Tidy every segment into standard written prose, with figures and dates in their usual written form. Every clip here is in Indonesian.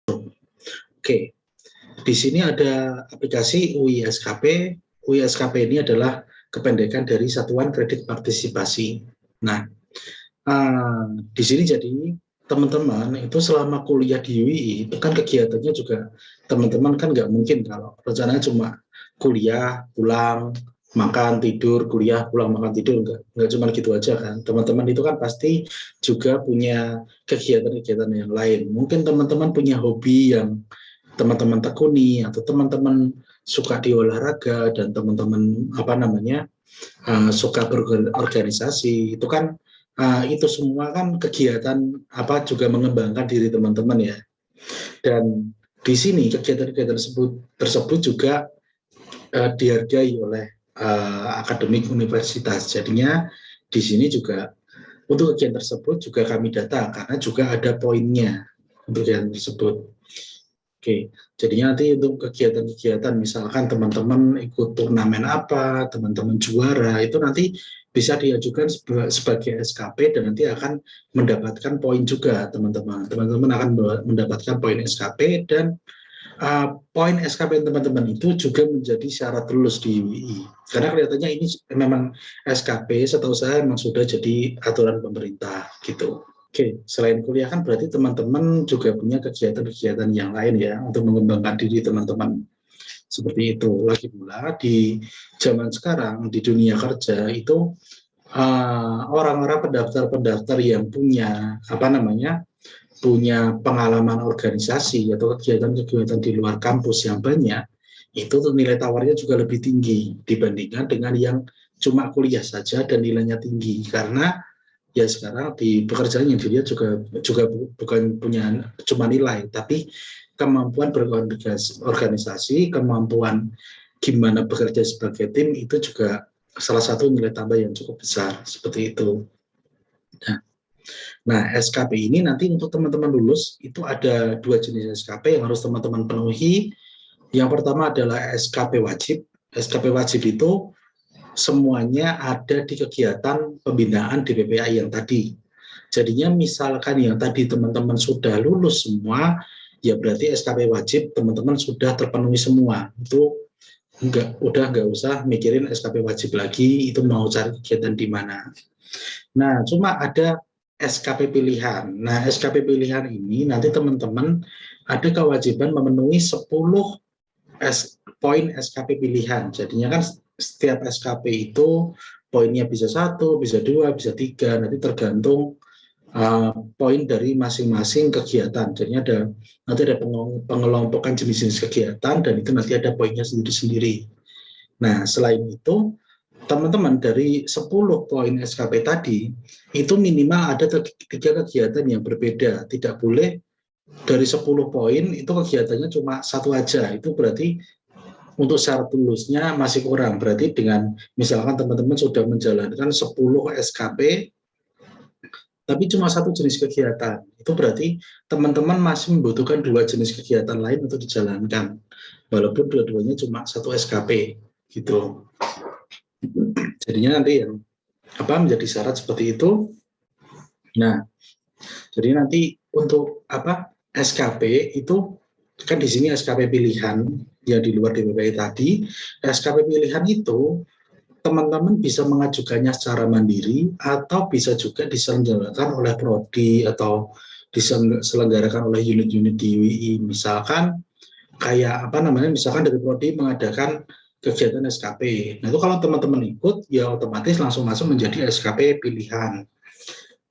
Oke, di sini ada aplikasi UI SKP. UI SKP ini adalah kependekan dari Satuan Kredit Partisipasi. Nah, di sini jadi teman-teman itu selama kuliah di UI itu kan kegiatannya juga teman-teman kan nggak mungkin kalau rencananya cuma kuliah, pulang, makan, tidur, kuliah, pulang, makan, tidur, nggak cuma gitu aja kan. Teman-teman itu kan pasti juga punya kegiatan-kegiatan yang lain. Mungkin teman-teman punya hobi yang teman-teman tekuni atau teman-teman suka di olahraga dan teman-teman suka berorganisasi itu kan itu semua kan kegiatan juga mengembangkan diri teman-teman ya. Dan di sini kegiatan-kegiatan tersebut juga dihargai oleh akademik universitas. Jadinya di sini juga untuk kegiatan tersebut juga kami data karena juga ada poinnya untuk kegiatan tersebut. Oke, jadinya nanti untuk kegiatan-kegiatan misalkan teman-teman ikut turnamen apa, teman-teman juara, itu nanti bisa diajukan sebagai SKP dan nanti akan mendapatkan poin juga teman-teman. Teman-teman akan mendapatkan poin SKP dan poin SKP teman-teman itu juga menjadi syarat lulus di UI. Karena kelihatannya ini memang SKP setahu saya memang sudah jadi aturan pemerintah gitu. Oke, selain kuliah kan berarti teman-teman juga punya kegiatan-kegiatan yang lain ya untuk mengembangkan diri teman-teman. Seperti itu. Lagi pula di zaman sekarang di dunia kerja itu orang-orang pendaftar-pendaftar yang punya punya pengalaman organisasi atau kegiatan-kegiatan di luar kampus yang banyak, itu nilai tawarnya juga lebih tinggi dibandingkan dengan yang cuma kuliah saja dan nilainya tinggi karena ya sekarang di pekerjaan yang dilihat juga bukan punya cuma nilai, tapi kemampuan berorganisasi, kemampuan gimana bekerja sebagai tim itu juga salah satu nilai tambah yang cukup besar seperti itu. Nah, SKP ini nanti untuk teman-teman lulus itu ada 2 jenis SKP yang harus teman-teman penuhi. Yang pertama adalah SKP wajib. SKP wajib itu semuanya ada di kegiatan pembinaan DPPI yang tadi. Jadinya misalkan yang tadi teman-teman sudah lulus semua, ya berarti SKP wajib teman-teman sudah terpenuhi semua. Itu udah nggak usah mikirin SKP wajib lagi, itu mau cari kegiatan di mana. Nah, cuma ada SKP pilihan. Nah, SKP pilihan ini nanti teman-teman ada kewajiban memenuhi 10 poin SKP pilihan. Jadinya kan setiap SKP itu poinnya bisa 1, bisa 2, bisa 3, nanti tergantung poin dari masing-masing kegiatan. Jadi nanti ada pengelompokan jenis-jenis kegiatan dan itu nanti ada poinnya sendiri-sendiri. Nah, selain itu teman-teman dari 10 poin SKP tadi itu minimal ada 3 kegiatan yang berbeda. Tidak boleh dari 10 poin itu kegiatannya cuma 1 aja. Itu berarti untuk syarat lulusnya masih kurang. Berarti dengan misalkan teman-teman sudah menjalankan 10 SKP tapi cuma 1 jenis kegiatan, itu berarti teman-teman masih membutuhkan 2 jenis kegiatan lain untuk dijalankan walaupun dua-duanya cuma 1 SKP gitu. Jadinya nanti yang menjadi syarat seperti itu. Nah, jadi nanti untuk SKP itu kan di sini SKP pilihan yang di luar DPPI tadi. SKP pilihan itu teman-teman bisa mengajukannya secara mandiri atau bisa juga diselenggarakan oleh prodi atau diselenggarakan oleh unit-unit di UI. Misalkan kayak misalkan dari prodi mengadakan kegiatan SKP. Nah, itu kalau teman-teman ikut ya otomatis langsung masuk menjadi SKP pilihan.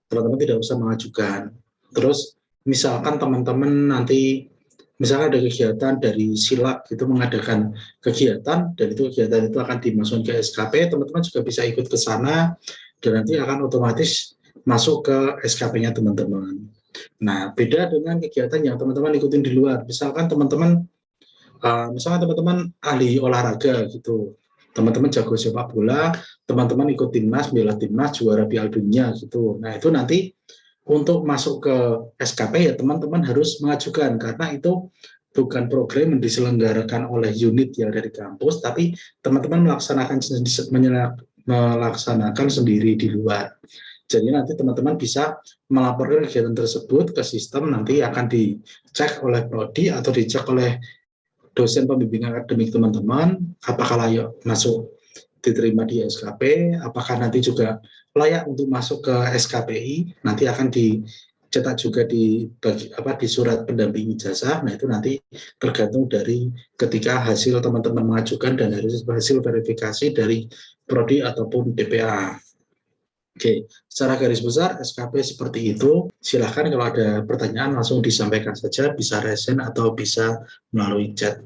Teman-teman tidak usah mengajukan. Terus misalkan teman-teman nanti misalkan ada kegiatan dari Silak itu mengadakan kegiatan dan itu kegiatan itu akan dimasukkan ke SKP, teman-teman juga bisa ikut ke sana dan nanti akan otomatis masuk ke SKP-nya teman-teman. Nah, beda dengan kegiatan yang teman-teman ikutin di luar. Misalkan teman-teman ahli olahraga gitu, teman-teman jago sepak bola, teman-teman ikut timnas, bela timnas, juara Piala Dunia gitu. Nah, itu nanti untuk masuk ke SKP ya teman-teman harus mengajukan karena itu bukan program yang diselenggarakan oleh unit yang dari kampus, tapi teman-teman melaksanakan sendiri di luar. Jadi nanti teman-teman bisa melaporkan kegiatan tersebut ke sistem, nanti akan dicek oleh prodi atau dicek oleh dosen pembimbing akademik teman-teman, apakah layak masuk diterima di SKP, apakah nanti juga layak untuk masuk ke SKPI, nanti akan dicetak juga di surat pendamping ijazah. Nah itu nanti tergantung dari ketika hasil teman-teman mengajukan dan dari hasil verifikasi dari prodi ataupun DPA. Oke, secara garis besar SKP seperti itu. Silahkan kalau ada pertanyaan langsung disampaikan saja, bisa resen atau bisa melalui chat.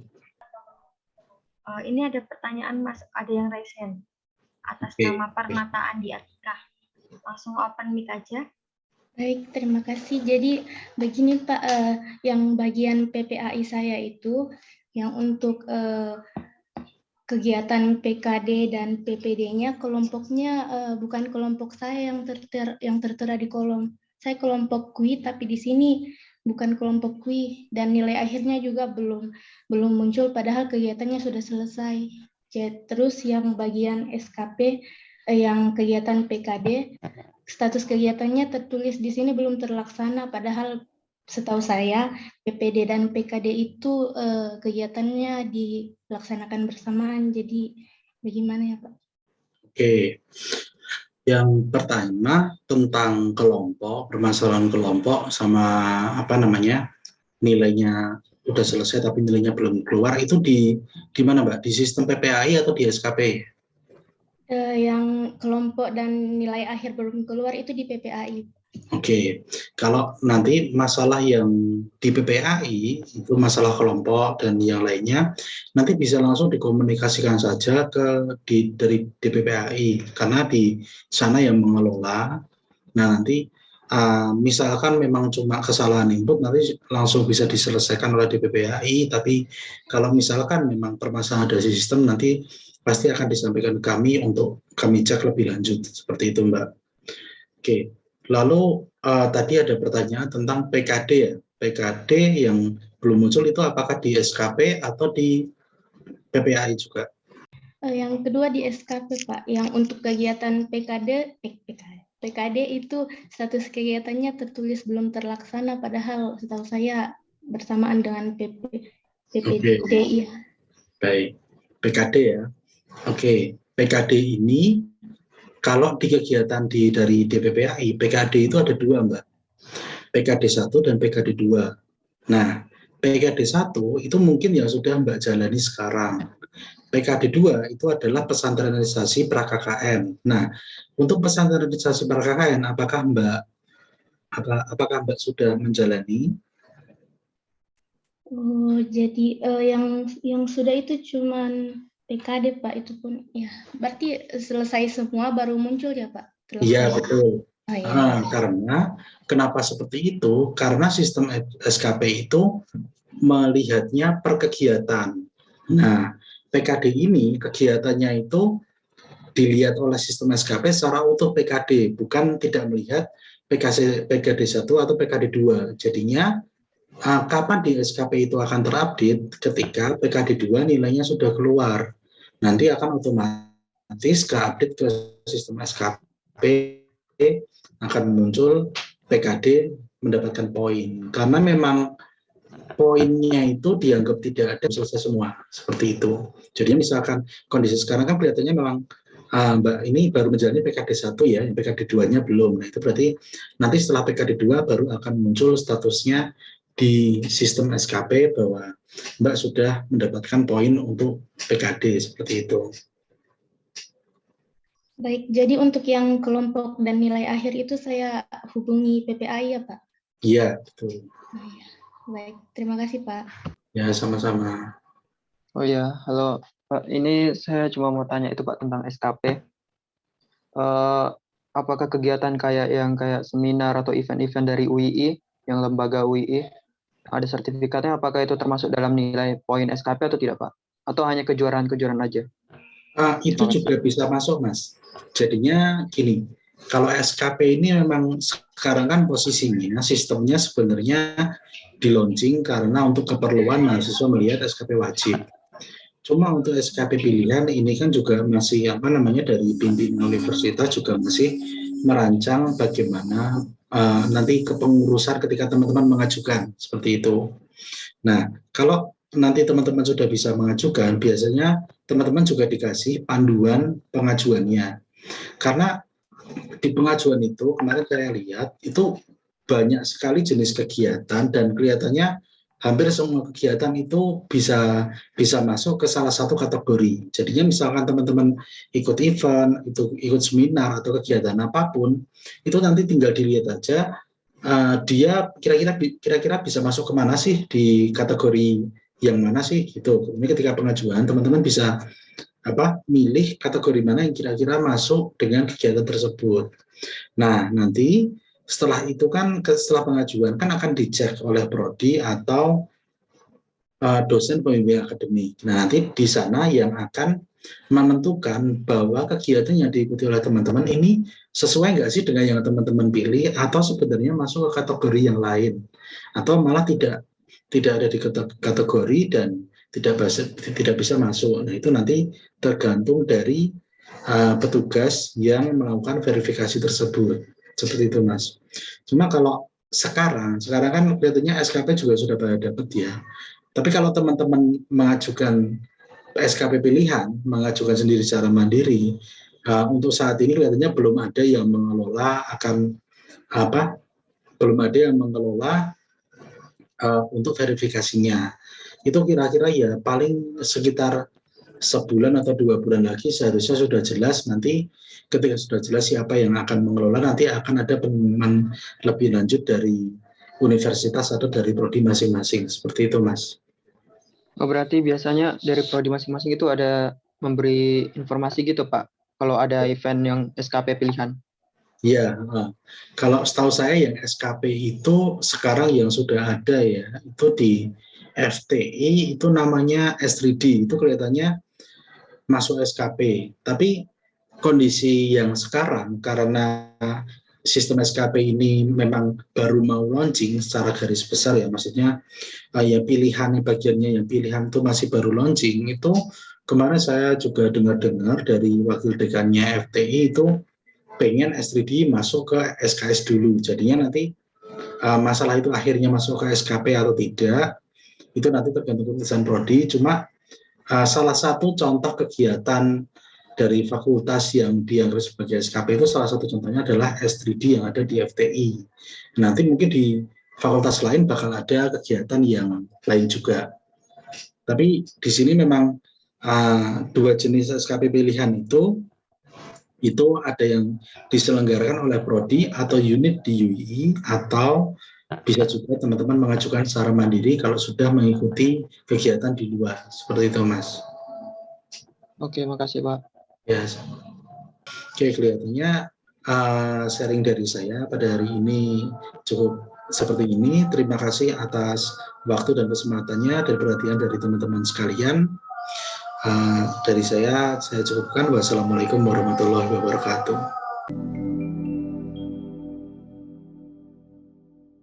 Ini ada pertanyaan Mas, ada yang resen atas nama Permata Andi Atika. Langsung open mic aja. Baik, terima kasih. Jadi begini Pak, yang bagian PPAI saya itu, yang untuk kegiatan PKD dan PPD-nya kelompoknya bukan kelompok saya yang tertera di kolom. Saya kelompok QI, tapi di sini bukan kelompok QI dan nilai akhirnya juga belum muncul padahal kegiatannya sudah selesai. Terus yang bagian SKP yang kegiatan PKD, status kegiatannya tertulis di sini belum terlaksana padahal setahu saya PPD dan PKD itu kegiatannya dilaksanakan bersamaan. Jadi bagaimana ya Pak? Oke, yang pertama tentang kelompok, permasalahan kelompok sama nilainya udah selesai tapi nilainya belum keluar, itu di mana Mbak? Di sistem PPAI atau di SKP? Yang kelompok dan nilai akhir belum keluar itu di PPAI. Oke, kalau nanti masalah yang di PPAI itu masalah kelompok dan yang lainnya nanti bisa langsung dikomunikasikan saja dari DPPAI karena di sana yang mengelola. Nah nanti misalkan memang cuma kesalahan input nanti langsung bisa diselesaikan oleh DPPAI, tapi kalau misalkan memang permasalahan dari sistem nanti pasti akan disampaikan ke kami untuk kami cek lebih lanjut seperti itu Mbak. Oke. Lalu tadi ada pertanyaan tentang PKD ya. PKD yang belum muncul itu apakah di SKP atau di PPAI juga? Yang kedua di SKP Pak, yang untuk kegiatan PKD itu status kegiatannya tertulis belum terlaksana padahal setahu saya bersamaan dengan PPD. Ya. Baik, PKD ya. Oke, PKD ini kalau di kegiatan dari DPPAI, PKD itu ada dua, Mbak. PKD 1 dan PKD 2. Nah, PKD 1 itu mungkin yang sudah Mbak jalani sekarang. PKD 2 itu adalah pesantrenisasi pra-KKN. Nah, untuk pesantrenisasi pra-KKN, apakah Mbak sudah menjalani? Oh, jadi yang sudah itu cuman PKD Pak, itu pun ya berarti selesai semua baru muncul ya Pak? Iya betul. Oh, ya. Karena kenapa seperti itu? Karena sistem SKP itu melihatnya per kegiatan. Nah, PKD ini kegiatannya itu dilihat oleh sistem SKP secara utuh PKD, bukan tidak melihat PKD 1 atau PKD 2. Jadinya kapan di SKP itu akan terupdate ketika PKD 2 nilainya sudah keluar. Nanti akan otomatis ke-update ke sistem SKP, akan muncul PKD mendapatkan poin. Karena memang poinnya itu dianggap tidak ada, selesai semua. Seperti itu. Jadi misalkan kondisi sekarang kan kelihatannya memang Mbak ini baru menjalani PKD 1 ya, PKD 2-nya belum. Nah itu berarti nanti setelah PKD 2 baru akan muncul statusnya di sistem SKP bahwa Mbak sudah mendapatkan poin untuk PKD seperti itu. Baik, jadi untuk yang kelompok dan nilai akhir itu saya hubungi PPAI ya Pak? Iya, betul. Baik, terima kasih Pak. Ya, sama-sama. Oh ya, halo Pak. Ini saya cuma mau tanya itu Pak tentang SKP. Apakah kegiatan kayak seminar atau event-event dari UII, yang lembaga UII, ada sertifikatnya, apakah itu termasuk dalam nilai poin SKP atau tidak Pak? Atau hanya kejuaraan-kejuaraan aja? Itu juga bisa masuk Mas. Jadinya gini, kalau SKP ini memang sekarang kan posisinya, sistemnya sebenarnya di launching karena untuk keperluan mahasiswa melihat SKP wajib. Cuma untuk SKP pilihan ini kan juga masih dari pimpinan universitas juga masih merancang bagaimana nanti kepengurusan ketika teman-teman mengajukan seperti itu. Nah, kalau nanti teman-teman sudah bisa mengajukan, biasanya teman-teman juga dikasih panduan pengajuannya. Karena di pengajuan itu kemarin saya lihat itu banyak sekali jenis kegiatan dan kelihatannya hampir semua kegiatan itu bisa masuk ke salah satu kategori. Jadinya misalkan teman-teman ikut event, itu ikut seminar atau kegiatan apapun, itu nanti tinggal dilihat aja dia kira-kira bisa masuk kemana sih, di kategori yang mana sih gitu. Ini ketika pengajuan teman-teman bisa milih kategori mana yang kira-kira masuk dengan kegiatan tersebut. Nah, nanti setelah itu kan setelah pengajuan kan akan dicek oleh prodi atau dosen pembimbing akademik. Nah, nanti di sana yang akan menentukan bahwa kegiatan yang diikuti oleh teman-teman ini sesuai nggak sih dengan yang teman-teman pilih, atau sebenarnya masuk ke kategori yang lain, atau malah tidak ada di kategori dan tidak bisa masuk. Nah, itu nanti tergantung dari petugas yang melakukan verifikasi tersebut. Seperti itu, Mas. Cuma kalau sekarang kan kelihatannya SKP juga sudah pada dapat ya. Tapi kalau teman-teman mengajukan SKP pilihan, mengajukan sendiri secara mandiri, untuk saat ini kelihatannya belum ada yang mengelola untuk verifikasinya. Itu kira-kira ya paling sekitar sebulan atau 2 bulan lagi seharusnya sudah jelas. Nanti ketika sudah jelas siapa yang akan mengelola, nanti akan ada pengumuman lebih lanjut dari universitas atau dari prodi masing-masing. Seperti itu, Mas. Oh, berarti biasanya dari prodi masing-masing itu ada memberi informasi gitu, Pak, kalau ada event yang SKP pilihan. Ya, kalau setahu saya yang SKP itu sekarang yang sudah ada ya, itu di FTI itu namanya S3D, itu kelihatannya masuk SKP. Tapi kondisi yang sekarang karena sistem SKP ini memang baru mau launching secara garis besar ya, maksudnya ya pilihan bagiannya yang pilihan itu masih baru launching. Itu kemarin saya juga dengar dari wakil dekannya FTI itu pengen S3D masuk ke SKS dulu. Jadinya nanti masalah itu akhirnya masuk ke SKP atau tidak, itu nanti tergantung keputusan prodi. Cuma salah satu contoh kegiatan dari fakultas yang dianggap sebagai SKP itu salah satu contohnya adalah S3D yang ada di FTI. Nanti mungkin di fakultas lain bakal ada kegiatan yang lain juga. Tapi di sini memang 2 jenis SKP pilihan itu ada yang diselenggarakan oleh prodi atau unit di UII, atau bisa juga teman-teman mengajukan secara mandiri kalau sudah mengikuti kegiatan di luar. Seperti itu, Mas. Oke, makasih, Pak. Ya. Oke, kelihatannya sharing dari saya pada hari ini cukup seperti ini. Terima kasih atas waktu dan kesempatannya dan perhatian dari teman-teman sekalian. Dari saya cukupkan. Wassalamualaikum warahmatullahi wabarakatuh.